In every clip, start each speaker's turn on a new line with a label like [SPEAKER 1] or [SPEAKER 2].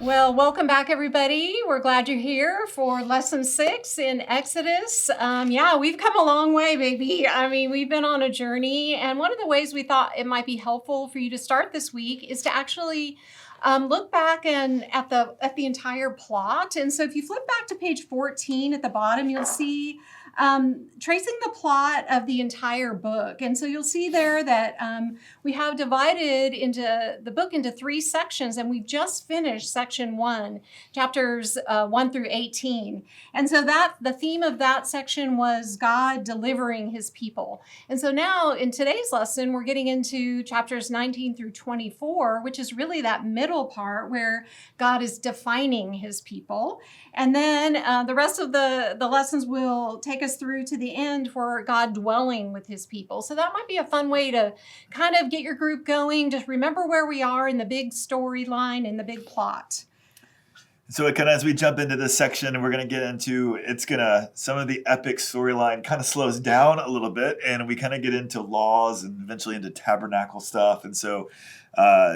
[SPEAKER 1] Well, welcome back, everybody. We're glad you're here for lesson 6 in Exodus. Yeah, we've come a long way, baby. I mean, we've been on a journey, and one of the ways we thought it might be helpful for you to start this week is to actually look back and at the entire plot. And so, if you flip back to page 14 at the bottom, you'll see tracing the plot of the entire book. And so you'll see there that we have divided into the book into 3 sections, and we've just finished section 1, chapters 1 through 18. And so that the theme of that section was God delivering his people. And so now in today's lesson, we're getting into chapters 19 through 24, which is really that middle part where God is defining his people. And then the rest of the lessons will take us through to the end for God dwelling with his people. So that might be a fun way to kind of get your group going. Just remember where we are in the big storyline and the big plot.
[SPEAKER 2] So as we jump into this section, we're going to get into, some of the epic storyline kind of slows down a little bit, and we kind of get into laws and eventually into tabernacle stuff. And so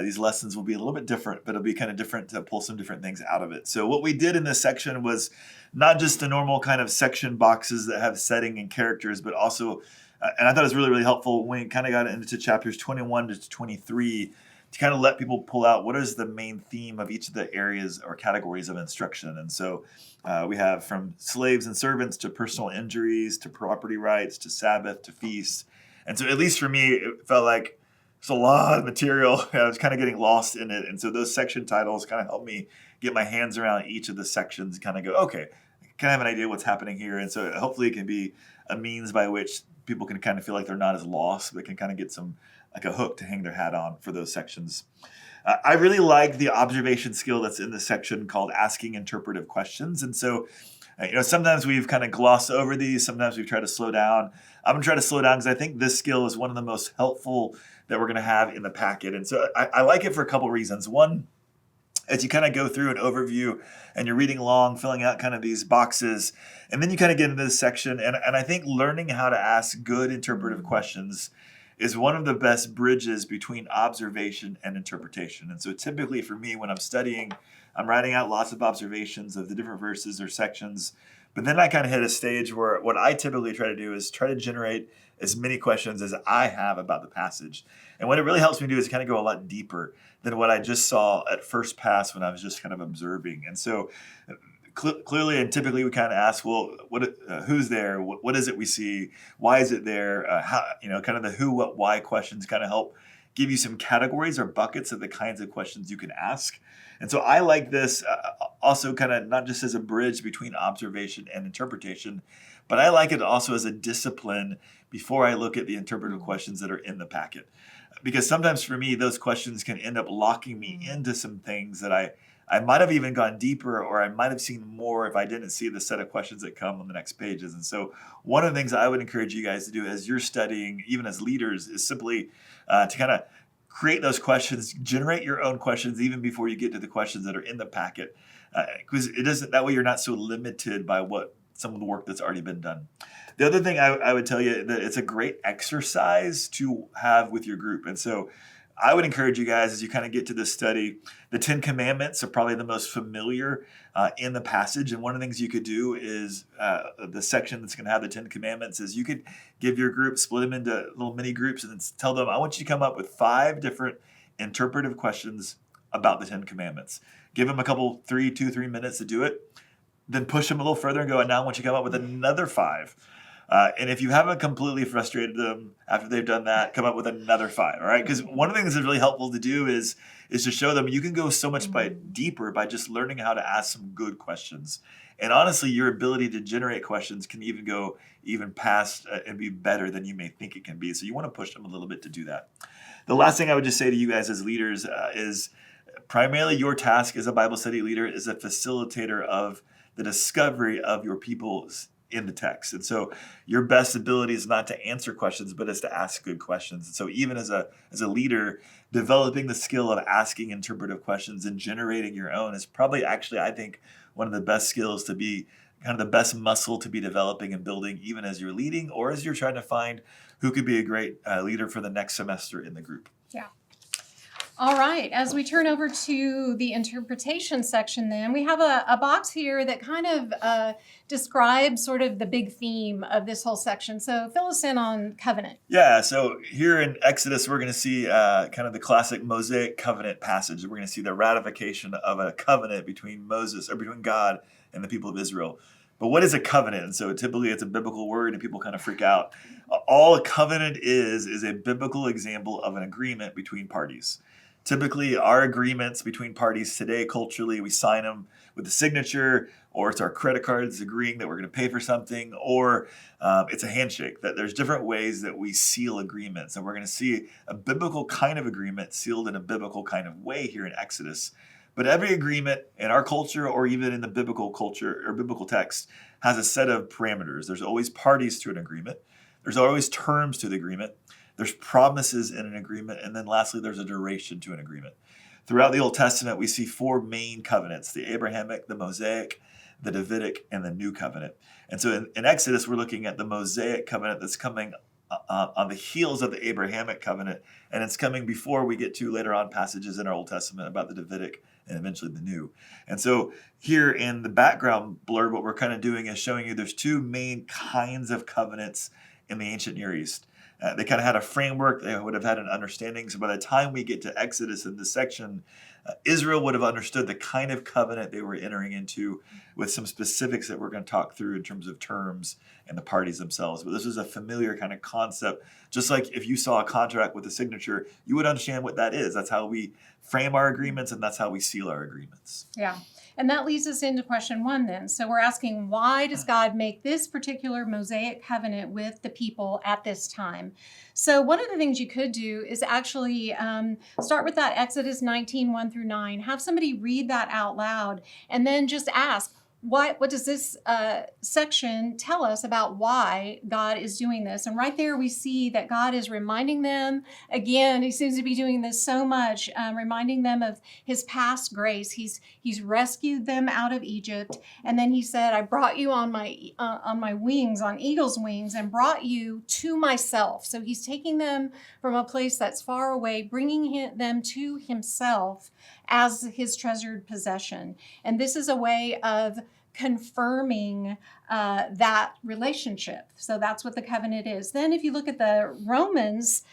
[SPEAKER 2] these lessons will be a little bit different, but it'll be kind of different to pull some different things out of it. So what we did in this section was not just the normal kind of section boxes that have setting and characters, but also, and I thought it was really, really helpful when we kind of got into chapters 21 to 23, to kind of let people pull out what is the main theme of each of the areas or categories of instruction. And so we have from slaves and servants to personal injuries to property rights to Sabbath to feasts. And so at least for me, it felt like there's a lot of material. I was kind of getting lost in it. And so those section titles kind of helped me get my hands around each of the sections and kind of go, okay, I kind of have an idea what's happening here. And so hopefully it can be a means by which people can kind of feel like they're not as lost, but can kind of get some like a hook to hang their hat on for those sections. I really like the observation skill that's in this section called asking interpretive questions. And so, sometimes we've kind of glossed over these. Sometimes we've tried to slow down. I'm going to try to slow down because I think this skill is one of the most helpful that we're going to have in the packet. And so I like it for a couple reasons. One, as you kind of go through an overview and you're reading along, filling out kind of these boxes, and then you kind of get into this section. And I think learning how to ask good interpretive questions is one of the best bridges between observation and interpretation. And so typically for me, when I'm studying, I'm writing out lots of observations of the different verses or sections. But then I kind of hit a stage where what I typically try to do is try to generate as many questions as I have about the passage. And what it really helps me do is kind of go a lot deeper than what I just saw at first pass when I was just kind of observing. And so clearly and typically we kind of ask, well, who's there? What is it we see? Why is it there? How, kind of the who, what, why questions kind of help give you some categories or buckets of the kinds of questions you can ask. And so I like this also kind of not just as a bridge between observation and interpretation, but I like it also as a discipline before I look at the interpretive questions that are in the packet. Because sometimes for me, those questions can end up locking me into some things that I might have even gone deeper, or I might have seen more if I didn't see the set of questions that come on the next pages. And so one of the things I would encourage you guys to do as you're studying, even as leaders, is simply to kind of create those questions, generate your own questions even before you get to the questions that are in the packet. Because it doesn't, that way you're not so limited by what some of the work that's already been done. The other thing I would tell you that it's a great exercise to have with your group. And so I would encourage you guys as you kind of get to this study, the 10 Commandments are probably the most familiar in the passage. And one of the things you could do is the section that's going to have the 10 Commandments is you could give your group, split them into little mini groups and then tell them, I want you to come up with 5 different interpretive questions about the 10 Commandments. Give them a couple, 3 minutes to do it. Then push them a little further and go, and now I want you to come up with another 5. And if you haven't completely frustrated them after they've done that, come up with another 5, all right? Because one of the things that's really helpful to do is to show them you can go so much deeper by just learning how to ask some good questions. And honestly, your ability to generate questions can even go even past and be better than you may think it can be. So you want to push them a little bit to do that. The last thing I would just say to you guys as leaders is primarily your task as a Bible study leader is a facilitator of the discovery of your people's in the text. And so your best ability is not to answer questions, but is to ask good questions. And so even as a leader, developing the skill of asking interpretive questions and generating your own is probably actually, I think, one of the best skills to be kind of the best muscle to be developing and building, even as you're leading or as you're trying to find who could be a great leader for the next semester in the group.
[SPEAKER 1] Yeah. All right, as we turn over to the interpretation section, then we have a box here that kind of describes sort of the big theme of this whole section. So fill us in on covenant.
[SPEAKER 2] Yeah, so here in Exodus, we're going to see kind of the classic Mosaic covenant passage. We're going to see the ratification of a covenant between Moses or between God and the people of Israel. But what is a covenant? And so typically it's a biblical word and people kind of freak out. All a covenant is a biblical example of an agreement between parties. Typically, our agreements between parties today, culturally, we sign them with a signature, or it's our credit cards agreeing that we're going to pay for something, or it's a handshake. That there's different ways that we seal agreements, and we're going to see a biblical kind of agreement sealed in a biblical kind of way here in Exodus. But every agreement in our culture, or even in the biblical culture or biblical text, has a set of parameters. There's always parties to an agreement. There's always terms to the agreement. There's promises in an agreement. And then lastly, there's a duration to an agreement. Throughout the Old Testament, we see four main covenants: the Abrahamic, the Mosaic, the Davidic, and the New Covenant. And so in Exodus, we're looking at the Mosaic covenant that's coming on the heels of the Abrahamic covenant. And it's coming before we get to later on passages in our Old Testament about the Davidic and eventually the New. And so here in the background blurb, what we're kind of doing is showing you there's two main kinds of covenants in the ancient Near East. They kind of had a framework. They would have had an understanding. So by the time we get to Exodus in this section, Israel would have understood the kind of covenant they were entering into, with some specifics that we're going to talk through in terms of terms and the parties themselves. But this is a familiar kind of concept. Just like if you saw a contract with a signature, you would understand what that is. That's how we frame our agreements, and that's how we seal our agreements.
[SPEAKER 1] Yeah. And that leads us into question 1 then. So we're asking, why does God make this particular Mosaic covenant with the people at this time? So one of the things you could do is actually start with that Exodus 19, 1 through 9. Have somebody read that out loud and then just ask, what does this section tell us about why God is doing this? And right there we see that God is reminding them, again, he seems to be doing this so much, reminding them of his past grace. He's rescued them out of Egypt. And then he said, I brought you on my wings, on eagle's wings, and brought you to myself. So he's taking them from a place that's far away, bringing them to himself as his treasured possession. And this is a way of confirming that relationship. So that's what the covenant is. Then if you look at the Romans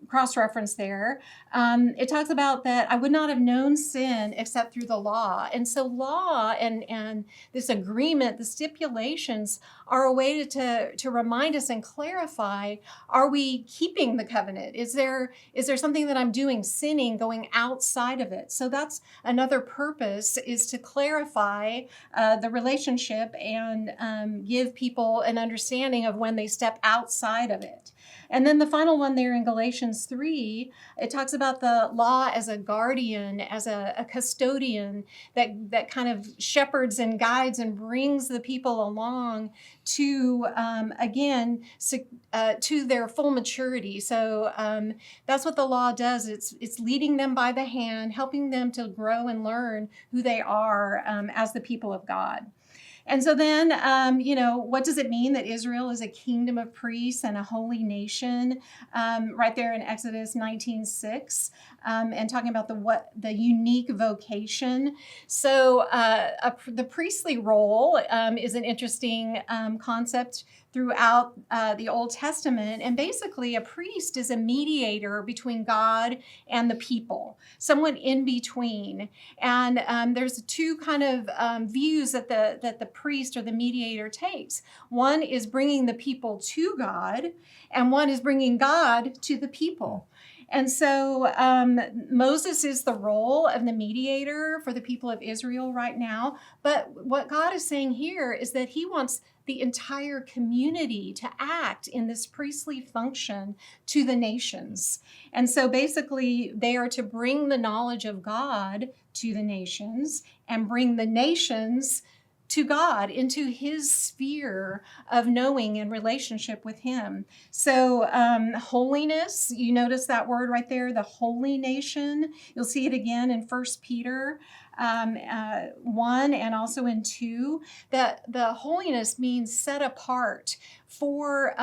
[SPEAKER 1] cross-reference there, it talks about that I would not have known sin except through the law. And so law and this agreement, the stipulations, are a way to remind us and clarify, are we keeping the covenant? Is there something that I'm doing, sinning, going outside of it? So that's another purpose, is to clarify the relationship and give people an understanding of when they step outside of it. And then the final one there in Galatians 3, it talks about the law as a guardian, as a custodian that kind of shepherds and guides and brings the people along to, to their full maturity. So that's what the law does. It's leading them by the hand, helping them to grow and learn who they are as the people of God. And so then, what does it mean that Israel is a kingdom of priests and a holy nation? Right there in Exodus 19:6, and talking about the unique vocation. So the priestly role is an interesting concept throughout the Old Testament. And basically, a priest is a mediator between God and the people, someone in between. And there's two kind of views that the priest or the mediator takes. One is bringing the people to God, and one is bringing God to the people. And so Moses is the role of the mediator for the people of Israel right now. But what God is saying here is that he wants the entire community to act in this priestly function to the nations. And so basically, they are to bring the knowledge of God to the nations and bring the nations to God, into his sphere of knowing and relationship with him. So holiness, you notice that word right there, the holy nation. You'll see it again in 1 Peter 1 and also in 2, that the holiness means set apart for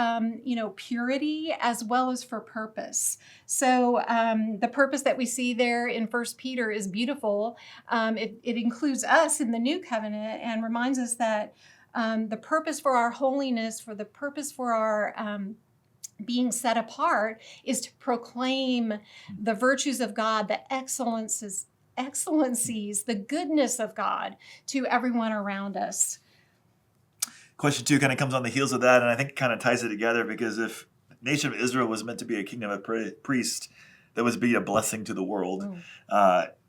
[SPEAKER 1] purity as well as for purpose. So the purpose that we see there in First Peter is beautiful. It includes us in the new covenant and reminds us that the purpose for our holiness, for the purpose for our being set apart, is to proclaim the virtues of God, the excellencies, the goodness of God to everyone around us.
[SPEAKER 2] Question 2 kind of comes on the heels of that, and I think it kind of ties it together, because if the nation of Israel was meant to be a kingdom of priests that was be a blessing to the world,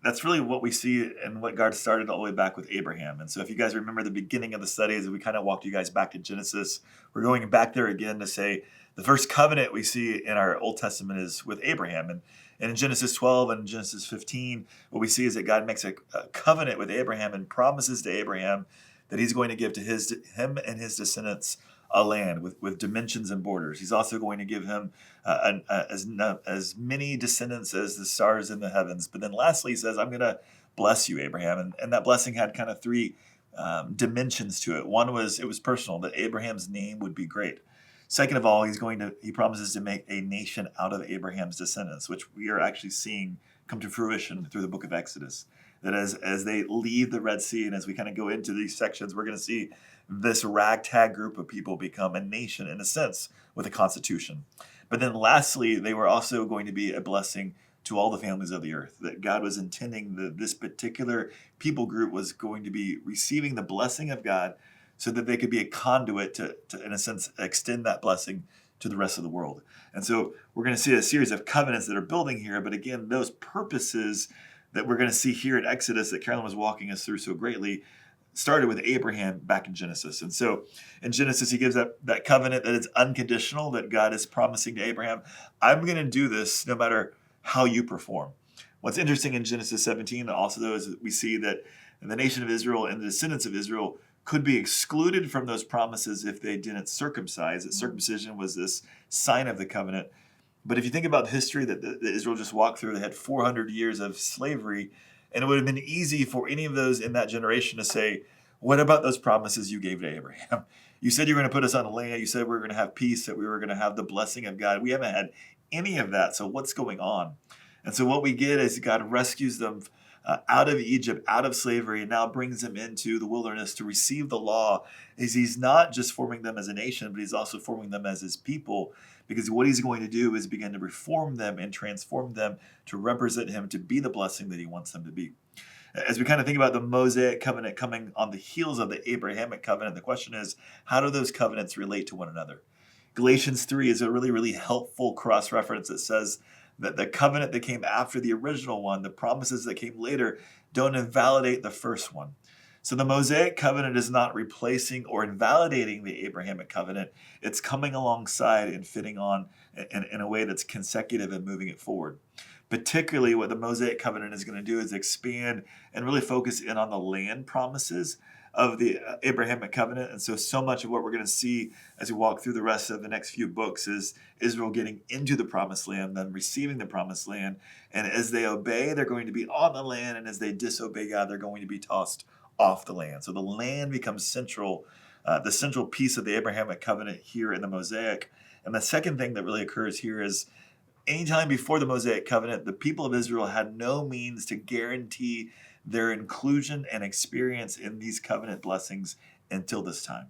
[SPEAKER 2] that's really what we see and what God started all the way back with Abraham. And so if you guys remember the beginning of the studies, we kind of walked you guys back to Genesis. We're going back there again to say the first covenant we see in our Old Testament is with Abraham. And in Genesis 12 and Genesis 15, what we see is that God makes a covenant with Abraham and promises to Abraham that he's going to give to him and his descendants a land with dimensions and borders. He's also going to give him as many descendants as the stars in the heavens. But then lastly, he says, I'm going to bless you, Abraham. And that blessing had kind of 3 dimensions to it. One was, it was personal, that Abraham's name would be great. Second of all, he promises to make a nation out of Abraham's descendants, which we are actually seeing come to fruition through the book of Exodus. That as they leave the Red Sea, and as we kind of go into these sections, we're going to see this ragtag group of people become a nation, in a sense, with a constitution. But then lastly, they were also going to be a blessing to all the families of the earth. That God was intending that this particular people group was going to be receiving the blessing of God so that they could be a conduit to in a sense, extend that blessing to the rest of the world. And so we're going to see a series of covenants that are building here. But again, those purposes that we're going to see here in Exodus that Carolyn was walking us through so greatly started with Abraham back in Genesis. And so in Genesis, he gives that covenant that is unconditional, that God is promising to Abraham, I'm going to do this no matter how you perform. What's interesting in Genesis 17 also, though, is that we see that the nation of Israel and the descendants of Israel could be excluded from those promises if they didn't circumcise. That circumcision was this sign of the covenant. But if you think about the history that Israel just walked through, they had 400 years of slavery, and it would have been easy for any of those in that generation to say, what about those promises you gave to Abraham? You said you were going to put us on a land. You said we were going to have peace, that we were going to have the blessing of God. We haven't had any of that, so what's going on? And so what we get is God rescues them out of Egypt, out of slavery, and now brings them into the wilderness to receive the law. He's not just forming them as a nation, but he's also forming them as his people, because what he's going to do is begin to reform them and transform them to represent him, to be the blessing that he wants them to be. As we kind of think about the Mosaic covenant coming on the heels of the Abrahamic covenant, the question is, how do those covenants relate to one another? Galatians 3 is a really, really helpful cross-reference that says that the covenant that came after the original one, the promises that came later, don't invalidate the first one. So the Mosaic covenant is not replacing or invalidating the Abrahamic covenant. It's coming alongside and fitting on in a way that's consecutive and moving it forward. Particularly what the Mosaic covenant is going to do is expand and really focus in on the land promises of the Abrahamic covenant. And so much of what we're going to see as we walk through the rest of the next few books is Israel getting into the promised land, then receiving the promised land. And as they obey, they're going to be on the land. And as they disobey God, they're going to be tossed off the land. So the land becomes central, the central piece of the Abrahamic covenant here in the Mosaic. And the second thing that really occurs here is anytime before the Mosaic covenant, the people of Israel had no means to guarantee their inclusion and experience in these covenant blessings until this time.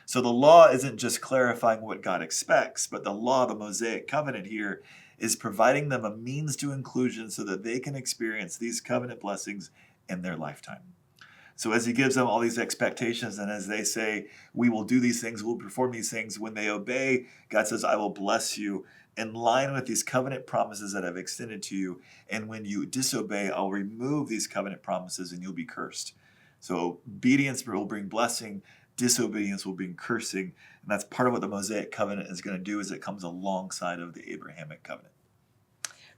[SPEAKER 2] So the law isn't just clarifying what God expects, but the law, the Mosaic covenant here, is providing them a means to inclusion so that they can experience these covenant blessings in their lifetime. So as he gives them all these expectations, and as they say, we will do these things, we'll perform these things, when they obey, God says, I will bless you in line with these covenant promises that I've extended to you. And when you disobey, I'll remove these covenant promises and you'll be cursed. So obedience will bring blessing, disobedience will bring cursing. And that's part of what the Mosaic covenant is going to do, is it comes alongside of the Abrahamic covenant.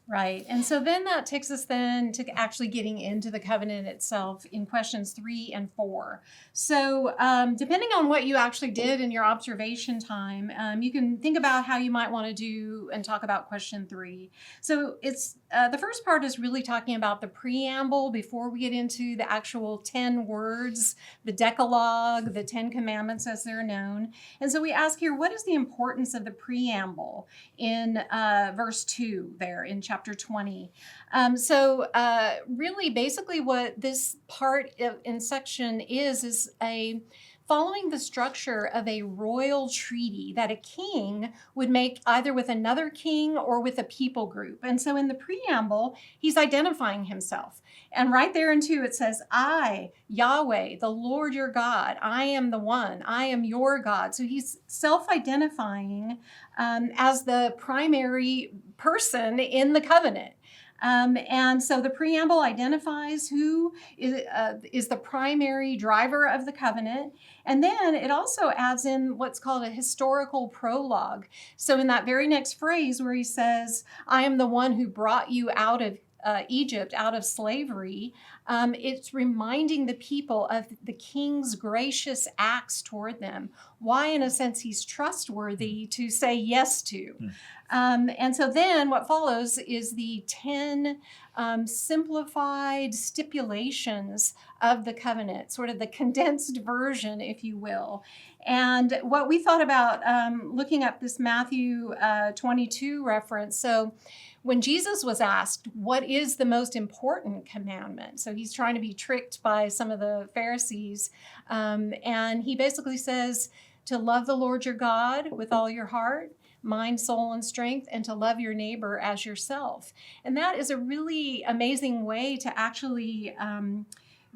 [SPEAKER 1] Right. And so then that takes us then to actually getting into the covenant itself in questions 3 and 4. So depending on what you actually did in your observation time, you can think about how you might want to do and talk about question 3. So it's the first part is really talking about the preamble before we get into the actual 10 words, the Decalogue, the 10 Commandments as they're known. And so we ask here, what is the importance of the preamble in verse 2 there in chapter 20? Really, basically, what this part in section is a following the structure of a royal treaty that a king would make either with another king or with a people group. And so in the preamble, he's identifying himself. And right there in 2, it says, I, Yahweh, the Lord your God, I am the one, I am your God. So he's self-identifying as the primary person in the covenant. And so the preamble identifies who is the primary driver of the covenant. And then it also adds in what's called a historical prologue. So in that very next phrase where he says, I am the one who brought you out of Egypt, out of slavery, it's reminding the people of the king's gracious acts toward them. Why, in a sense, he's trustworthy to say yes to. And so then what follows is the 10 simplified stipulations of the covenant, sort of the condensed version, if you will. And what we thought about looking up this Matthew 22 reference, so when Jesus was asked, what is the most important commandment? So he's trying to be tricked by some of the Pharisees. And he basically says to love the Lord your God with all your heart, mind, soul, and strength, and to love your neighbor as yourself. And that is a really amazing way to actually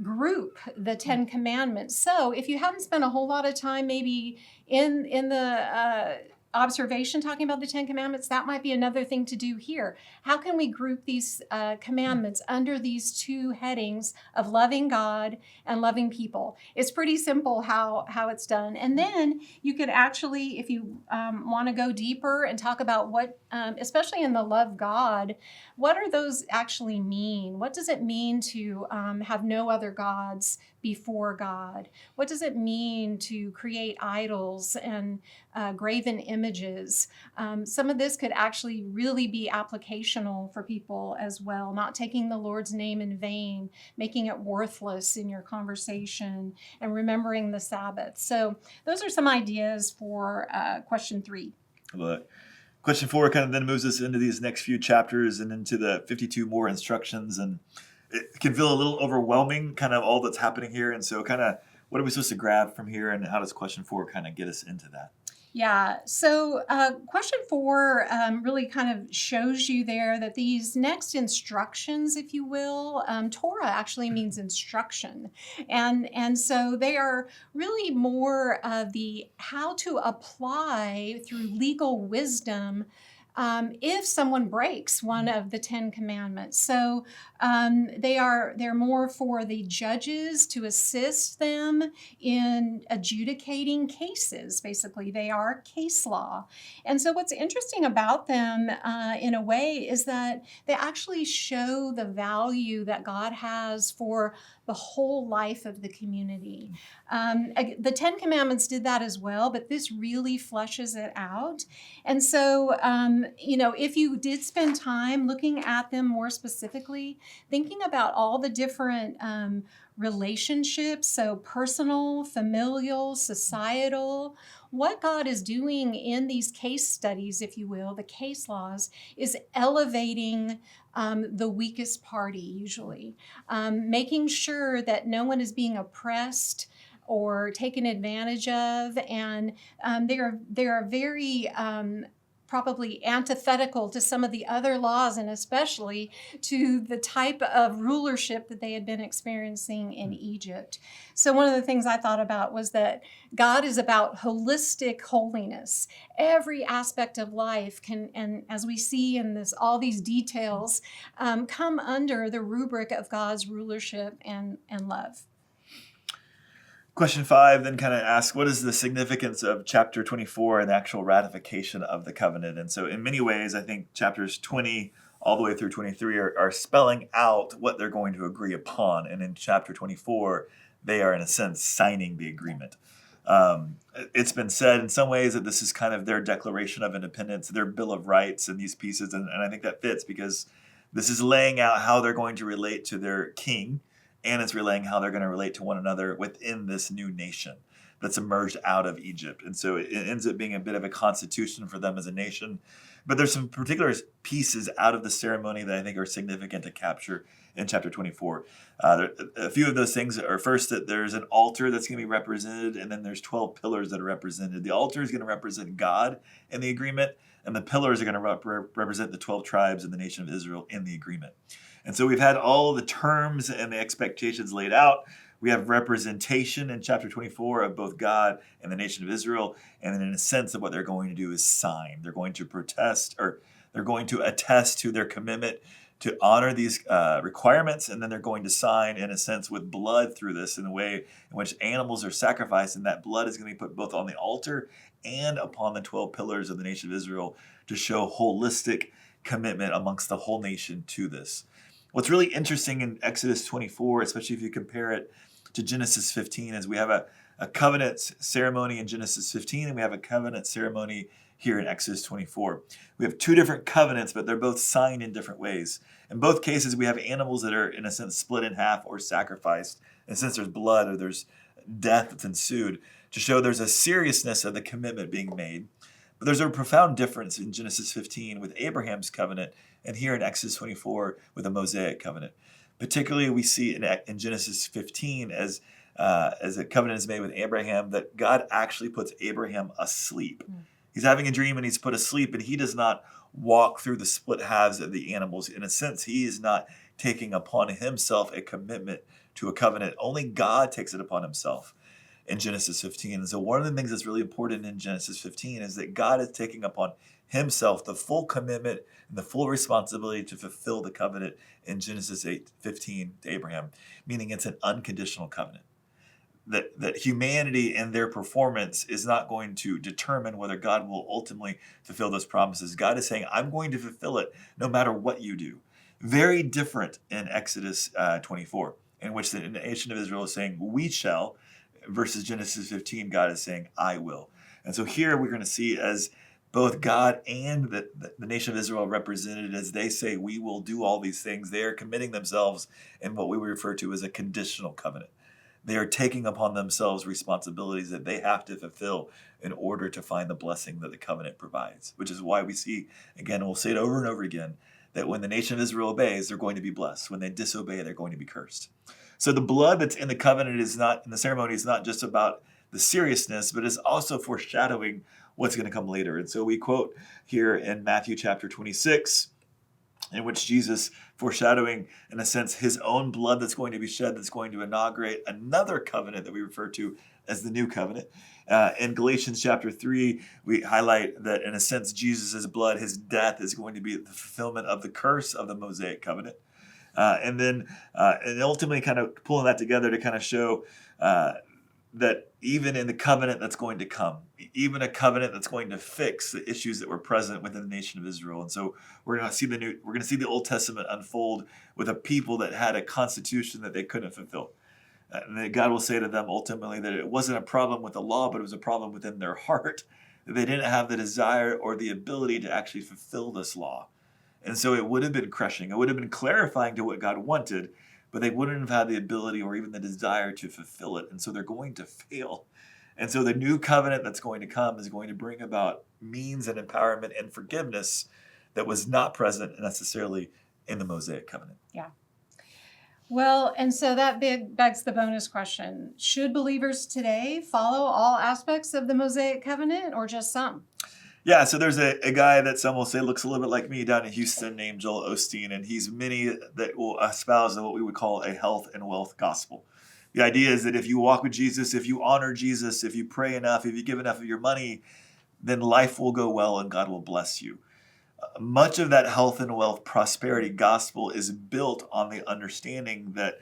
[SPEAKER 1] group the 10 commandments. So if you haven't spent a whole lot of time maybe in the observation talking about the 10 commandments, that might be another thing to do here. How can we group these commandments under these 2 headings of loving God and loving people? It's pretty simple how it's done. And then you could actually, if you want to go deeper and talk about what, especially in the love God, what are those actually mean? What does it mean to have no other gods before God? What does it mean to create idols and graven images? Some of this could actually really be applicational for people as well, not taking the Lord's name in vain, making it worthless in your conversation, and remembering the Sabbath. So those are some ideas for question 3.
[SPEAKER 2] But question 4 kind of then moves us into these next few chapters and into the 52 more instructions, and it can feel a little overwhelming, kind of all that's happening here. And so kind of what are we supposed to grab from here, and how does question 4 kind of get us into that?
[SPEAKER 1] Yeah, so question 4 really kind of shows you there that these next instructions, if you will, Torah actually means instruction. And so they are really more of the how to apply through legal wisdom if someone breaks one of the 10 commandments. So they're more for the judges to assist them in adjudicating cases. Basically, they are case law. And so what's interesting about them in a way is that they actually show the value that God has for the whole life of the community. The 10 Commandments did that as well, but this really fleshes it out. And so, if you did spend time looking at them more specifically, thinking about all the different relationships, so personal, familial, societal, what God is doing in these case studies, if you will, the case laws, is elevating the weakest party, usually, making sure that no one is being oppressed or taken advantage of, and they are very probably antithetical to some of the other laws, and especially to the type of rulership that they had been experiencing in Egypt. So one of the things I thought about was that God is about holistic holiness. Every aspect of life can, and as we see in this, all these details come under the rubric of God's rulership and love.
[SPEAKER 2] Question 5 then kind of asks, what is the significance of chapter 24 and the actual ratification of the covenant? And so in many ways, I think chapters 20 all the way through 23 are spelling out what they're going to agree upon. And in chapter 24, they are, in a sense, signing the agreement. It's been said in some ways that this is kind of their Declaration of Independence, their Bill of Rights, and these pieces. And I think that fits because this is laying out how they're going to relate to their king, and it's relaying how they're going to relate to one another within this new nation that's emerged out of Egypt. And so it ends up being a bit of a constitution for them as a nation. But there's some particular pieces out of the ceremony that I think are significant to capture in chapter 24. A few of those things are first that there's an altar that's going to be represented, and then there's 12 pillars that are represented. The altar is going to represent God in the agreement, and the pillars are going to represent the 12 tribes of the nation of Israel in the agreement. And so we've had all the terms and the expectations laid out. We have representation in chapter 24 of both God and the nation of Israel. And then in a sense of what they're going to do is sign. They're going to protest, or they're going to attest to their commitment to honor these requirements. And then they're going to sign, in a sense, with blood through this in a way in which animals are sacrificed. And that blood is going to be put both on the altar and upon the 12 pillars of the nation of Israel to show holistic commitment amongst the whole nation to this. What's really interesting in Exodus 24, especially if you compare it to Genesis 15, is we have a covenant ceremony in Genesis 15, and we have a covenant ceremony here in Exodus 24. We have two different covenants, but they're both signed in different ways. In both cases, we have animals that are, in a sense, split in half or sacrificed. And since there's blood or there's death that's ensued, to show there's a seriousness of the commitment being made. But there's a profound difference in Genesis 15 with Abraham's covenant and here in Exodus 24 with the Mosaic covenant. Particularly, we see in Genesis 15 as a covenant is made with Abraham that God actually puts Abraham asleep. He's having a dream and he's put asleep, and he does not walk through the split halves of the animals. In a sense, he is not taking upon himself a commitment to a covenant. Only God takes it upon himself in Genesis 15. And so one of the things that's really important in Genesis 15 is that God is taking upon himself the full commitment and the full responsibility to fulfill the covenant in Genesis 8:15 to Abraham, meaning it's an unconditional covenant. That humanity and their performance is not going to determine whether God will ultimately fulfill those promises. God is saying, I'm going to fulfill it no matter what you do. Very different in Exodus 24, in which the nation of Israel is saying, we shall, versus Genesis 15, God is saying, I will. And so here we're going to see as both God and the nation of Israel represented as they say, we will do all these things. They are committing themselves in what we refer to as a conditional covenant. They are taking upon themselves responsibilities that they have to fulfill in order to find the blessing that the covenant provides, which is why we see, again, we'll say it over and over again, that when the nation of Israel obeys, they're going to be blessed. When they disobey, they're going to be cursed. So the blood that's in the covenant is not, in the ceremony, is not just about the seriousness, but is also foreshadowing what's going to come later. And so we quote here in Matthew chapter 26, in which Jesus, foreshadowing, in a sense, his own blood that's going to be shed, that's going to inaugurate another covenant that we refer to as the new covenant. In Galatians chapter 3, we highlight that, in a sense, Jesus' blood, his death, is going to be the fulfillment of the curse of the Mosaic covenant. And ultimately kind of pulling that together to kind of show that even in the covenant that's going to come, even a covenant that's going to fix the issues that were present within the nation of Israel. And so we're going to see the Old Testament unfold with a people that had a constitution that they couldn't fulfill. And that God will say to them ultimately that it wasn't a problem with the law, but it was a problem within their heart, that they didn't have the desire or the ability to actually fulfill this law. And so it would have been crushing. It would have been clarifying to what God wanted, but they wouldn't have had the ability or even the desire to fulfill it. And so they're going to fail. And so the new covenant that's going to come is going to bring about means and empowerment and forgiveness that was not present necessarily in the Mosaic covenant.
[SPEAKER 1] Yeah. Well, and so that begs the bonus question. Should believers today follow all aspects of the Mosaic covenant or just some?
[SPEAKER 2] Yeah, so there's a guy that some will say looks a little bit like me down in Houston named Joel Osteen, and he's many that will espouse what we would call a health and wealth gospel. The idea is that if you walk with Jesus, if you honor Jesus, if you pray enough, if you give enough of your money, then life will go well and God will bless you. Much of that health and wealth prosperity gospel is built on the understanding that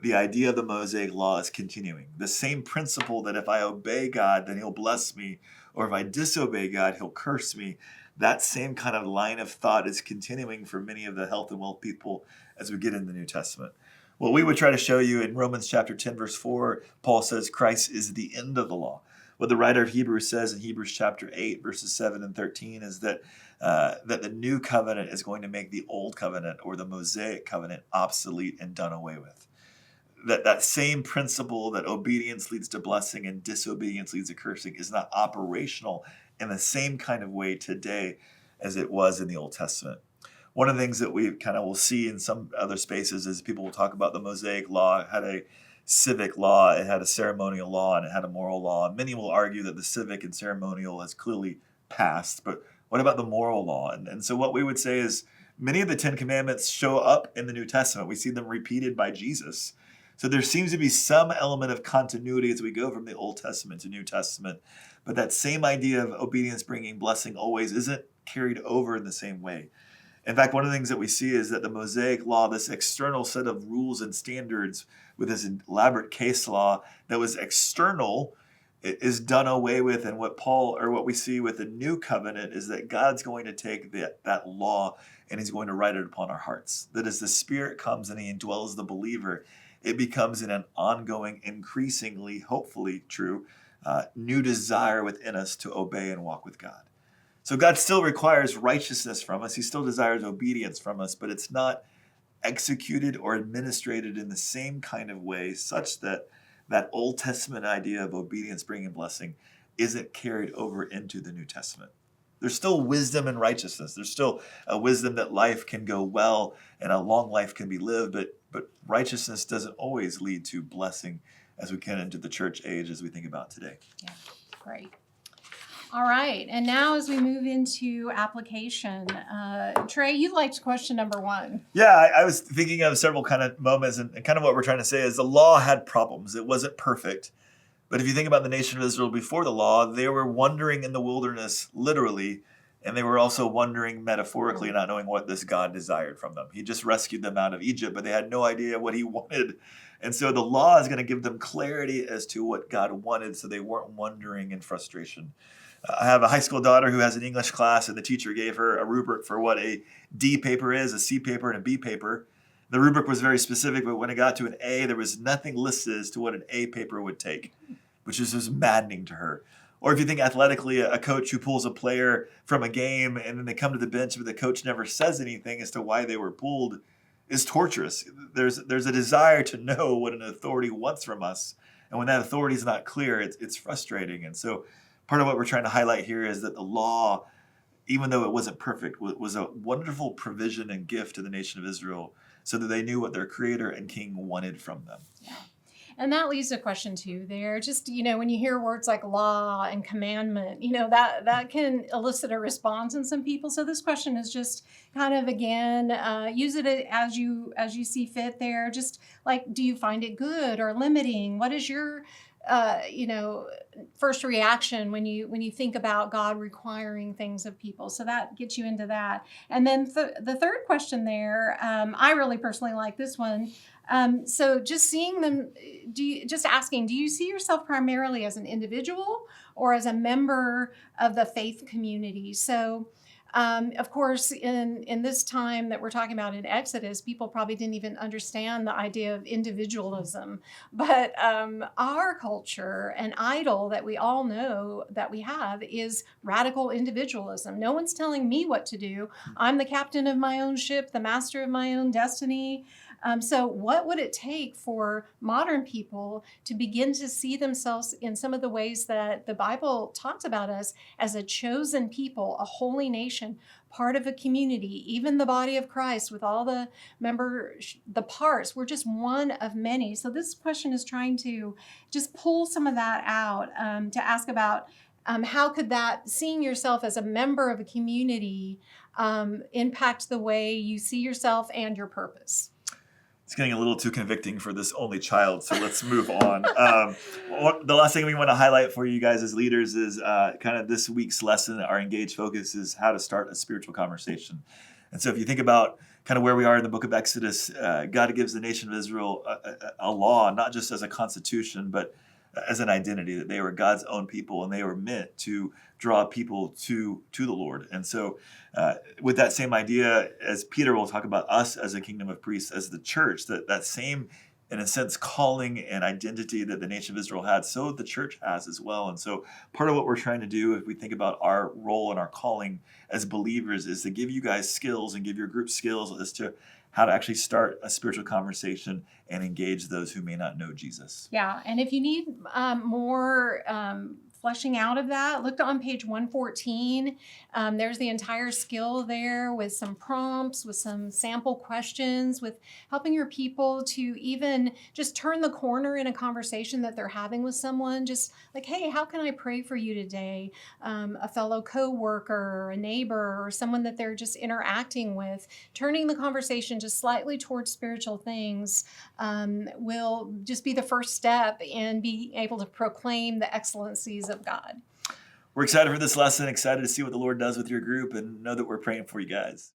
[SPEAKER 2] the idea of the Mosaic law is continuing. The same principle that if I obey God, then he'll bless me, or if I disobey God, he'll curse me. that same kind of line of thought is continuing for many of the health and wealth people as we get in the New Testament. What we would try to show you in Romans chapter 10, verse 4, Paul says Christ is the end of the law. What the writer of Hebrews says in Hebrews chapter 8, verses 7 and 13 is that the new covenant is going to make the old covenant or the Mosaic covenant obsolete and done away with. That same principle that obedience leads to blessing and disobedience leads to cursing is not operational in the same kind of way today as it was in the Old Testament. One of the things that we kind of will see in some other spaces is people will talk about the Mosaic law. It had a civic law, it had a ceremonial law, and it had a moral law. Many will argue that the civic and ceremonial has clearly passed, but what about the moral law? And so what we would say is many of the Ten Commandments show up in the New Testament. We see them repeated by Jesus. So there seems to be some element of continuity as we go from the Old Testament to New Testament. But that same idea of obedience bringing blessing always isn't carried over in the same way. In fact, one of the things that we see is that the Mosaic law, this external set of rules and standards with this elaborate case law that was external, is done away with. And what we see with the new covenant is that God's going to take that law and he's going to write it upon our hearts. That as the Spirit comes and he indwells the believer, it becomes in an ongoing, increasingly, hopefully true, new desire within us to obey and walk with God. So God still requires righteousness from us. He still desires obedience from us, but it's not executed or administrated in the same kind of way such that that Old Testament idea of obedience bringing blessing isn't carried over into the New Testament. There's still wisdom and righteousness. There's still a wisdom that life can go well and a long life can be lived, but righteousness doesn't always lead to blessing as we get into the church age as we think about today.
[SPEAKER 1] Yeah, great. All right, and now as we move into application, Trey, you liked question number 1.
[SPEAKER 2] Yeah, I was thinking of several kind of moments, and kind of what we're trying to say is the law had problems. It wasn't perfect. But if you think about the nation of Israel before the law, they were wandering in the wilderness literally, and they were also wandering metaphorically, not knowing what this God desired from them. He just rescued them out of Egypt, but they had no idea what he wanted. And so the law is going to give them clarity as to what God wanted, so they weren't wandering in frustration. I have a high school daughter who has an English class, and the teacher gave her a rubric for what a D paper is, a C paper, and a B paper. The rubric was very specific, but when it got to an A, there was nothing listed as to what an A paper would take, which is just maddening to her. Or if you think athletically, a coach who pulls a player from a game and then they come to the bench, but the coach never says anything as to why they were pulled, is torturous. There's a desire to know what an authority wants from us. And when that authority is not clear, it's frustrating. And so part of what we're trying to highlight here is that the law, even though it wasn't perfect, was a wonderful provision and gift to the nation of Israel so that they knew what their creator and king wanted from them.
[SPEAKER 1] Yeah. And that leads to a question too there. Just, when you hear words like law and commandment, that can elicit a response in some people. So this question is just kind of, again, use it as you see fit there. Just like, do you find it good or limiting? What is your first reaction when you think about God requiring things of people? So that gets you into that. And then the third question there, I really personally like this one. So just seeing them, do you see yourself primarily as an individual or as a member of the faith community? So of course, in this time that we're talking about in Exodus, people probably didn't even understand the idea of individualism. But our culture, an idol that we all know that we have, is radical individualism. No one's telling me what to do. I'm the captain of my own ship, the master of my own destiny. So what would it take for modern people to begin to see themselves in some of the ways that the Bible talks about us as a chosen people, a holy nation, part of a community, even the body of Christ with all the the parts? We're just one of many. So this question is trying to just pull some of that out, to ask about how could that, seeing yourself as a member of a community, impact the way you see yourself and your purpose?
[SPEAKER 2] It's getting a little too convicting for this only child, so let's move on. The last thing we want to highlight for you guys as leaders is kind of this week's lesson. Our Engage focus is how to start a spiritual conversation. And so if you think about kind of where we are in the book of Exodus, God gives the nation of Israel a law, not just as a constitution, but as an identity, that they were God's own people and they were meant to draw people to the Lord. And so, with that same idea, as Peter will talk about us as a kingdom of priests, as the church, that same, in a sense, calling and identity that the nation of Israel had, so the church has as well. And so, part of what we're trying to do, if we think about our role and our calling as believers, is to give you guys skills and give your group skills as to how to actually start a spiritual conversation and engage those who may not know Jesus.
[SPEAKER 1] Yeah, and if you need more fleshing out of that, look on page 114. There's the entire skill there with some prompts, with some sample questions, with helping your people to even just turn the corner in a conversation that they're having with someone. Just like, hey, how can I pray for you today? A fellow coworker, a neighbor, or someone that they're just interacting with. Turning the conversation just slightly towards spiritual things will just be the first step in being able to proclaim the excellencies of God.
[SPEAKER 2] We're excited for this lesson, excited to see what the Lord does with your group, and know that we're praying for you guys.